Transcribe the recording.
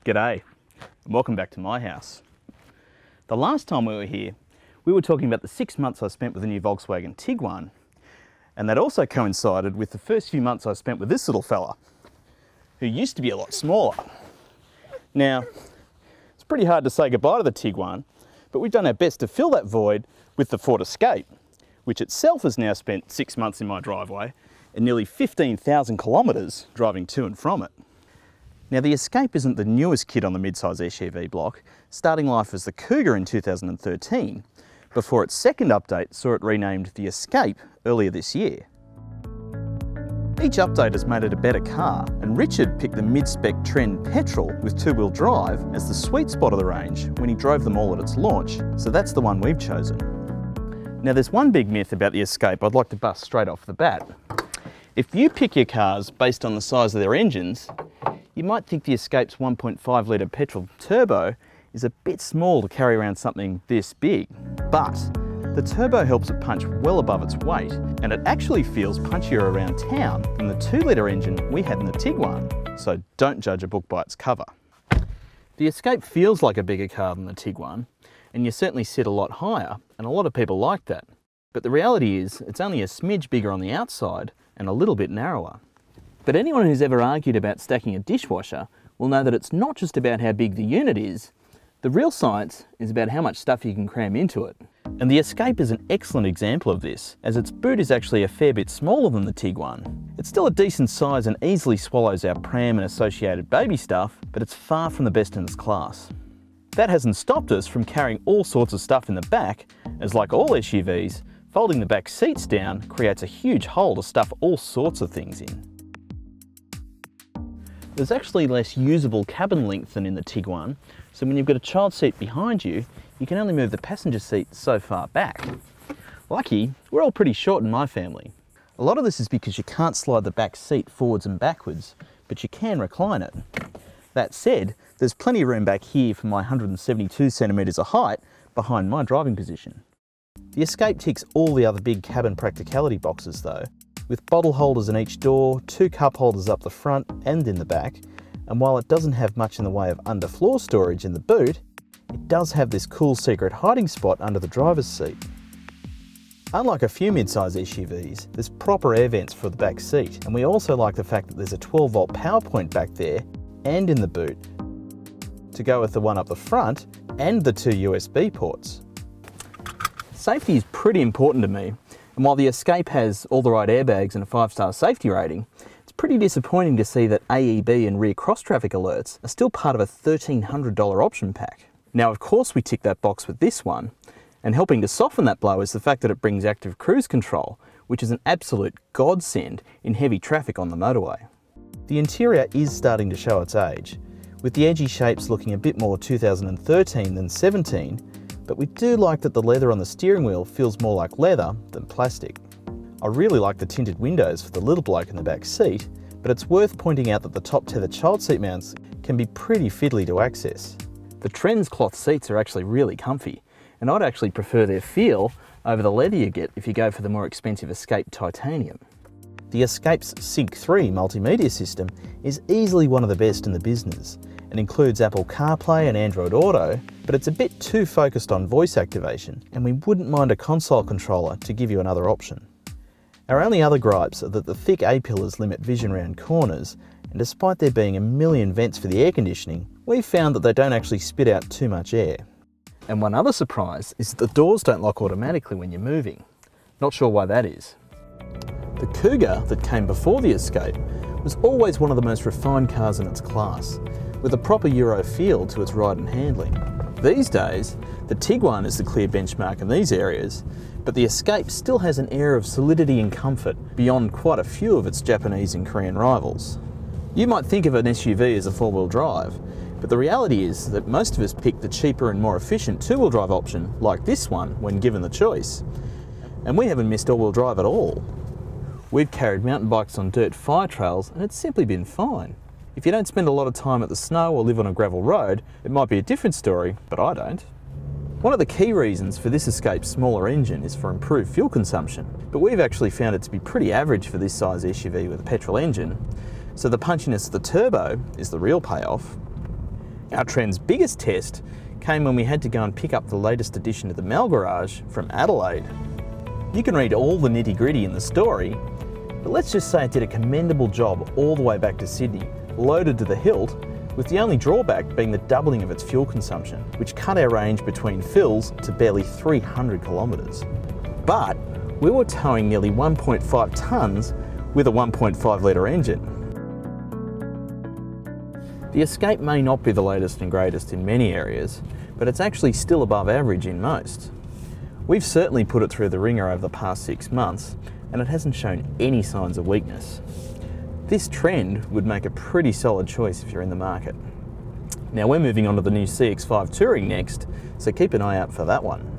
G'day, and welcome back to my house. The last time we were here, we were talking about the 6 months I spent with the new Volkswagen Tiguan, and that also coincided with the first few months I spent with this little fella, who used to be a lot smaller. Now, it's pretty hard to say goodbye to the Tiguan, but we've done our best to fill that void with the Ford Escape, which itself has now spent 6 months in my driveway and nearly 15,000 kilometres driving to and from it. Now, the Escape isn't the newest kid on the mid-size SUV block, starting life as the Cougar in 2013, before its second update saw it renamed the Escape earlier this year. Each update has made it a better car, and Richard picked the mid-spec Trend Petrol with two-wheel drive as the sweet spot of the range when he drove them all at its launch, so that's the one we've chosen. Now, there's one big myth about the Escape I'd like to bust straight off the bat. If you pick your cars based on the size of their engines, you might think the Escape's 1.5 litre petrol turbo is a bit small to carry around something this big, but the turbo helps it punch well above its weight, and it actually feels punchier around town than the 2 litre engine we had in the Tiguan, so don't judge a book by its cover. The Escape feels like a bigger car than the Tiguan, and you certainly sit a lot higher, and a lot of people like that. But the reality is, it's only a smidge bigger on the outside and a little bit narrower. But anyone who's ever argued about stacking a dishwasher will know that it's not just about how big the unit is. The real science is about how much stuff you can cram into it. And the Escape is an excellent example of this, as its boot is actually a fair bit smaller than the Tiguan. It's still a decent size and easily swallows our pram and associated baby stuff, but it's far from the best in its class. That hasn't stopped us from carrying all sorts of stuff in the back, as like all SUVs, folding the back seats down creates a huge hole to stuff all sorts of things in. There's actually less usable cabin length than in the Tiguan, so when you've got a child seat behind you, you can only move the passenger seat so far back. Lucky, we're all pretty short in my family. A lot of this is because you can't slide the back seat forwards and backwards, but you can recline it. That said, there's plenty of room back here for my 172 centimetres of height behind my driving position. The Escape ticks all the other big cabin practicality boxes though, with bottle holders in each door, 2 cup holders up the front and in the back, and while it doesn't have much in the way of underfloor storage in the boot, it does have this cool secret hiding spot under the driver's seat. Unlike a few mid-size SUVs, there's proper air vents for the back seat, and we also like the fact that there's a 12-volt power point back there and in the boot, to go with the one up the front and the 2 USB ports. Safety is pretty important to me, and while the Escape has all the right airbags and a 5-star safety rating, it's pretty disappointing to see that AEB and rear cross-traffic alerts are still part of a $1,300 option pack. Now, of course we tick that box with this one, and helping to soften that blow is the fact that it brings active cruise control, which is an absolute godsend in heavy traffic on the motorway. The interior is starting to show its age, with the edgy shapes looking a bit more 2013 than 17, but we do like that the leather on the steering wheel feels more like leather than plastic. I really like the tinted windows for the little bloke in the back seat, but it's worth pointing out that the top tether child seat mounts can be pretty fiddly to access. The Trend's cloth seats are actually really comfy, and I'd actually prefer their feel over the leather you get if you go for the more expensive Escape Titanium. The Escape's Sync 3 multimedia system is easily one of the best in the business, and includes Apple CarPlay and Android Auto, but it's a bit too focused on voice activation, and we wouldn't mind a console controller to give you another option. Our only other gripes are that the thick A-pillars limit vision round corners, and despite there being a million vents for the air conditioning, we've found that they don't actually spit out too much air. And one other surprise is that the doors don't lock automatically when you're moving. Not sure why that is. The Cougar that came before the Escape was always one of the most refined cars in its class, with a proper Euro feel to its ride and handling. These days, the Tiguan is the clear benchmark in these areas, but the Escape still has an air of solidity and comfort beyond quite a few of its Japanese and Korean rivals. You might think of an SUV as a 4-wheel drive, but the reality is that most of us pick the cheaper and more efficient 2-wheel drive option, like this one, when given the choice. And we haven't missed all-wheel drive at all. We've carried mountain bikes on dirt fire trails, and it's simply been fine. If you don't spend a lot of time at the snow or live on a gravel road, it might be a different story, but I don't. One of the key reasons for this Escape's smaller engine is for improved fuel consumption, but we've actually found it to be pretty average for this size SUV with a petrol engine, so the punchiness of the turbo is the real payoff. Our Trend's biggest test came when we had to go and pick up the latest addition to the Mal Garage from Adelaide. You can read all the nitty-gritty in the story, but let's just say it did a commendable job all the way back to Sydney, loaded to the hilt, with the only drawback being the doubling of its fuel consumption, which cut our range between fills to barely 300 kilometres. But we were towing nearly 1.5 tonnes with a 1.5 litre engine. The Escape may not be the latest and greatest in many areas, but it's actually still above average in most. We've certainly put it through the ringer over the past 6 months, and it hasn't shown any signs of weakness. This Trend would make a pretty solid choice if you're in the market. Now we're moving on to the new CX-5 Touring next, so keep an eye out for that one.